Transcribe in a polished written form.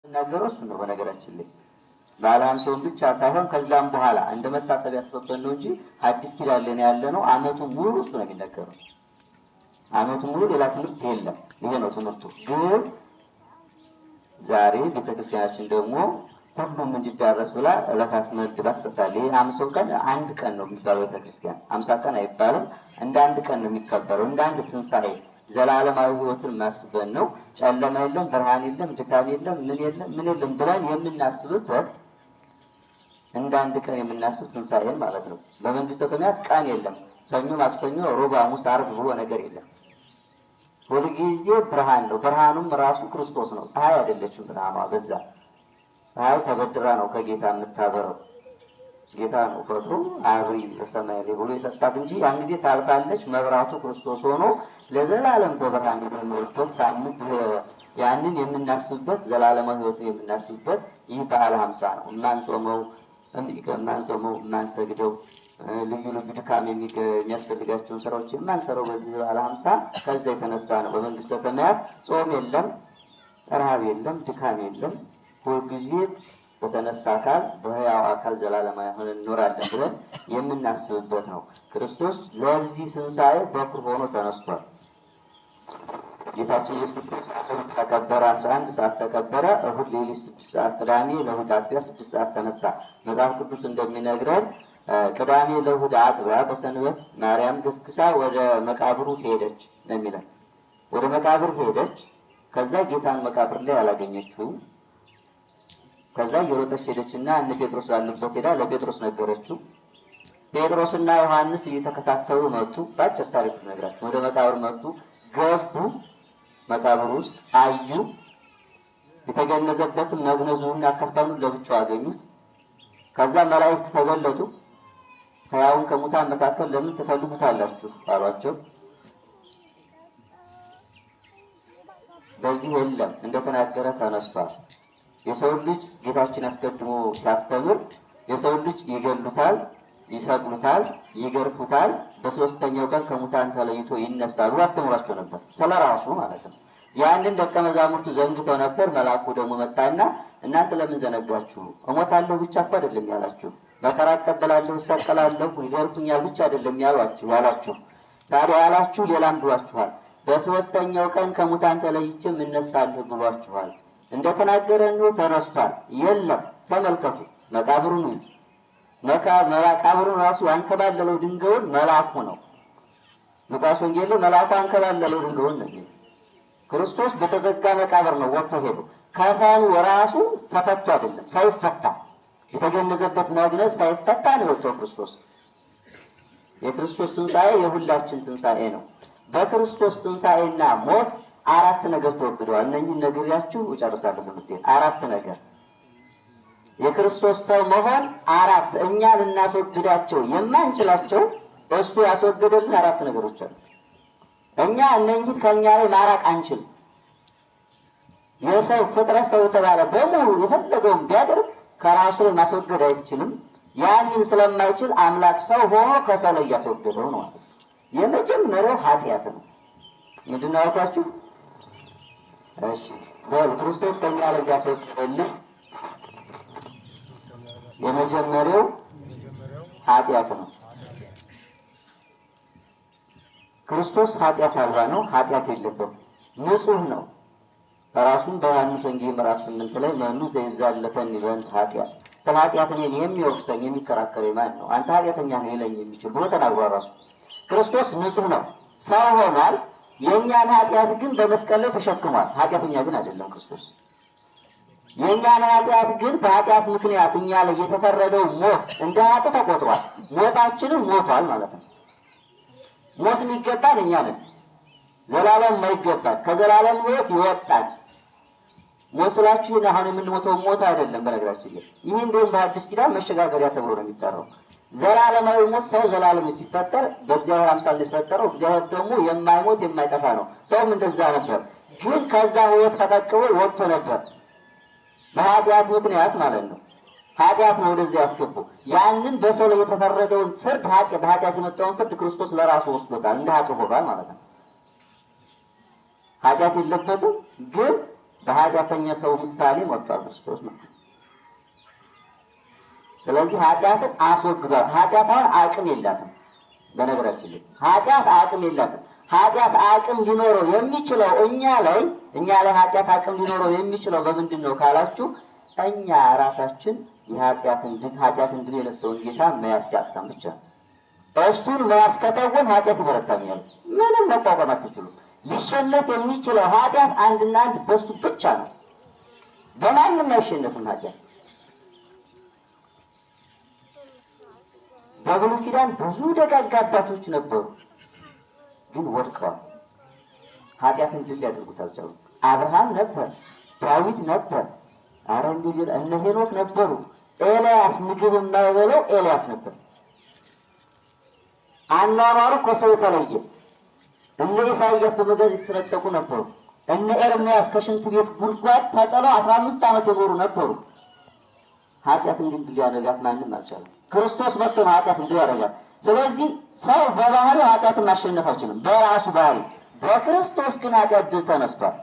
ነገሮች ነው በነገራችን ላይ ባላን ሰው ብቻ ሳይሆን ከዛም በኋላ እንደ መታሰቢያ ተሰጥቶን ነው እንጂ አዲስ ኪዳን ላይ ያለነው አመቱን ሙሉ እሱ ነው የሚነገረው። አመቱን ሙሉ ሌላ ትምህርት የለም። ይሄ ነው ትምህርቱ። ግን ዛሬ ቤተክርስቲያናችን ደግሞ ሁሉም እንዲዳረስ ብላ ዕለታት መድባ ትሰጣለች። ይሄ 50 ቀን አንድ ቀን ነው የሚባለው ቤተክርስቲያን 50 ቀን አይባልም። እንደ አንድ ቀን ነው የሚከበረው። እንደ አንድ ትንሣኤ ዘላለማዊ ህይወትን ማስበን ነው። ጨለማ የለም፣ ብርሃን የለም፣ ድካም የለም፣ ምን የለም ብለን የምናስብበት እንደ አንድ ቀን የምናስብ ትንሣኤን ማለት ነው። በመንግስተ ሰማያት ቀን የለም። ሰኞ፣ ማክሰኞ፣ ሮብ፣ ሐሙስ፣ ዓርብ ብሎ ነገር የለም። ሁልጊዜ ብርሃን ነው። ብርሃኑም ራሱ ክርስቶስ ነው። ፀሐይ አይደለችም ብርሃኗ። በዛ ፀሐይ ተበድራ ነው ከጌታ የምታበረው። ጌታ ነው ፈጥሮ አብሪ በሰማይ ላይ ብሎ የሰጣት እንጂ ያን ጊዜ ታልፋለች። መብራቱ ክርስቶስ ሆኖ ለዘላለም በብርሃን የምንኖርበት ሳምንት ያንን የምናስብበት ዘላለማዊ ህይወትን የምናስብበት ይህ በዓለ ሃምሳ ነው። እናንጾመው እናንሰግደው ልዩ ልዩ ድካም የሚያስፈልጋቸውን ስራዎች የማንሰራው በዚህ በዓለ ሃምሳ ከዛ የተነሳ ነው። በመንግስተ ሰማያት ጾም የለም፣ ረሃብ የለም፣ ድካም የለም። ሁልጊዜ በተነሳ አካል በሕያው አካል ዘላለማዊ ሆነን እንኖራለን ብለን የምናስብበት ነው። ክርስቶስ ለዚህ ትንሣኤ በኩር ሆኖ ተነስቷል። ጌታችን ኢየሱስ ክርስቶስ ተከበረ፣ 11 ሰዓት ተከበረ፣ እሁድ ሌሊት 6 ሰዓት፣ ቅዳሜ ለእሁድ አጥቢያ 6 ሰዓት ተነሳ። መጽሐፍ ቅዱስ እንደሚነግረን ቅዳሜ ለእሁድ አጥቢያ በሰንበት ማርያም ገስግሳ ወደ መቃብሩ ሄደች ነው የሚለን። ወደ መቃብር ሄደች። ከዛ ጌታን መቃብር ላይ አላገኘችውም። ከዛ እየሮጠች ሄደችና እነ ጴጥሮስ ያሉበት ሄዳ ለጴጥሮስ ነገረችው። ጴጥሮስና ዮሐንስ እየተከታተሉ መጡ። ባጭር ታሪክ ነግራቸው ወደ መቃብር መጡ። ገቡ። መቃብር ውስጥ አዩ። የተገነዘበትን መግነዙና ከፈኑን ለብቻው አገኙት። ከዛ መላእክት ተገለጡ። ሕያውን ከሙታን መካከል ለምን ትፈልጉታላችሁ አሏቸው። በዚህ የለም እንደተናገረ ተነስቷል። የሰው ልጅ ጌታችን አስቀድሞ ሲያስተምር የሰው ልጅ ይገሉታል፣ ይሰቅሉታል፣ ይገርፉታል፣ በሶስተኛው ቀን ከሙታን ተለይቶ ይነሳል ብሎ አስተምሯቸው ነበር። ስለራሱ ማለት ነው። ያንን ደቀ መዛሙርቱ ዘንግተው ነበር። መልአኩ ደግሞ መጣና እናንተ ለምን ዘነጋችሁ? እሞታለሁ ብቻ እኮ አይደለም ያላችሁ፣ መከራ እቀበላለሁ፣ እሰቀላለሁ፣ ይገርፉኛል ብቻ አይደለም ያላችሁ። ታዲያ ያላችሁ ሌላም ብሏችኋል። በሶስተኛው ቀን ከሙታን ተለይቼ እነሳለሁ ብሏችኋል። እንደተናገረ ነው ተነስቷል። የለም ተመልከቱ መቃብሩን መቃብሩን ራሱ ያንከባለለው ድንጋዩን መልአኩ ነው። ሉቃስ ወንጌል ላይ መልአኩ አንከባለለው ድንጋዩን ነው። ክርስቶስ በተዘጋ መቃብር ነው ወጥቶ ሄዶ ከፋኑ ራሱ ተፈቶ አይደለም ሳይፈታ የተገነዘበት መግነዝ ሳይፈታ ነው ወጥቶ ክርስቶስ። የክርስቶስ ትንሣኤ የሁላችን ትንሣኤ ነው። በክርስቶስ ትንሣኤና ሞት 4 ነገር ተወግደዋል። እነኚህን ነግሬያችሁ እጨርሳለሁ። ትምህርቴን 4 ነገር የክርስቶስ ሰው መሆን 4 እኛ ልናስወግዳቸው የማንችላቸው እሱ ያስወገደልን 4 ነገሮች አሉ። እኛ እነኚህ ከኛ ላይ ማራቅ አንችል። የሰው ፍጥረት ሰው የተባለ በሙሉ የፈለገውን ቢያደርግ ከራሱ ላይ ማስወገድ አይችልም። ያንን ስለማይችል አምላክ ሰው ሆኖ ከሰው ላይ እያስወገደው ነው። የመጀመሪያው ኃጢአት ነው። ምንድን ነው ያልኳችሁ? እሺ ክርስቶስ ከኛ ላይ ያስወገደልን የመጀመሪያው ኃጢአት ነው። ክርስቶስ ኃጢአት አልባ ነው። ኃጢአት የለበትም። ንጹህ ነው። ራሱን በዮሐንስ ወንጌል ምዕራፍ 8 ላይ መኑ ዘይዛለፈኒ በእንተ ኃጢአት፣ ስለ ኃጢአት እኔን የሚወቅሰኝ የሚከራከረኝ ማን ነው? አንተ ኃጢአተኛ ነህ ይለኝ የሚችል ብሎ ተናግሯል። ራሱ ክርስቶስ ንጹህ ነው። ሰው ሆኗል። የእኛን ኃጢአት ግን በመስቀል ላይ ተሸክሟል። ኃጢአተኛ ግን አይደለም ክርስቶስ። የእኛን ኃጢአት ግን በኃጢአት ምክንያት እኛ ላይ የተፈረደው ሞት እንደ ኃጢአት ተቆጥሯል። ሞታችንም ሞቷል ማለት ነው። ሞት የሚገባን እኛ ነን። ዘላለም የማይገባን ከዘላለም ሞት ይወጣል። ሞት ስላችሁ አሁን የምንሞተው ሞት አይደለም። በነገራችን ላይ ይህ እንደውም በአዲስ ኪዳን መሸጋገሪያ ተብሎ ነው የሚጠራው። ዘላለማዊ ሞት ሰው ዘላለም ሲፈጠር በእግዚአብሔር አምሳል የተፈጠረው፣ እግዚአብሔር ደግሞ የማይሞት የማይጠፋ ነው። ሰውም እንደዛ ነበር። ግን ከዛ ህይወት ተጠቅሞ ወጥቶ ነበር በኃጢአት ምክንያት ማለት ነው። ኃጢአት ነው ወደዚያ ያስገባው። ያንን በሰው ላይ የተፈረደውን ፍርድ በኃጢአት የመጣውን ፍርድ ክርስቶስ ለራሱ ወስዶታል። እንደ ኃጢአት ሆኗል ማለት ነው። ኃጢአት የለበትም፣ ግን በኃጢአተኛ ሰው ምሳሌ መጥቷል ክርስቶስ ነው። ስለዚህ ኃጢአትን አስወግዷል። ኃጢአት አሁን አቅም የላትም። በነገራችን ላይ ኃጢአት አቅም የላትም። ኃጢአት አቅም ሊኖረው የሚችለው እኛ ላይ ኃጢአት አቅም ሊኖረው የሚችለው በምንድን ነው ካላችሁ፣ እኛ ራሳችን ኃጢአትን ድል የነሳውን ጌታ መያዝ ሲያቅተን ብቻ። እሱን መያዝ ከተውን ኃጢአት ይበረታኛል። ምንም መቋቋም አትችሉም። ሊሸነፍ የሚችለው ኃጢአት አንድና አንድ በሱ ብቻ ነው። በማንም አይሸነፍም ኃጢአት። በብሉይ ኪዳን ብዙ ደጋግ አባቶች ነበሩ፣ ግን ወድቀዋል። ኃጢአትን ድል ሊያደርጉት አልቻሉም። አብርሃም ነበር፣ ዳዊት ነበር፣ እነ ሄኖክ ነበሩ። ኤልያስ ምግብ የማይበለው ኤልያስ ነበር። አኗኗሩ ከሰው የተለየ። እነ ኢሳይያስ በመጋዝ ይሰረጠቁ ነበሩ። እነ ኤርምያስ ከሽንት ቤት ጉድጓድ ተጥለው 15 ዓመት የኖሩ ነበሩ። ኃጢአትን ግን ድል ያደርጋት ማንም አልቻለም። ክርስቶስ መጥቶ ነው ኃጢአትን ድል ያደርጋት። ስለዚህ ሰው በባህሪው ኃጢአትን ማሸነፍ አይችልም፣ በራሱ ባህሪ። በክርስቶስ ግን ኃጢአት ድል ተነስቷል።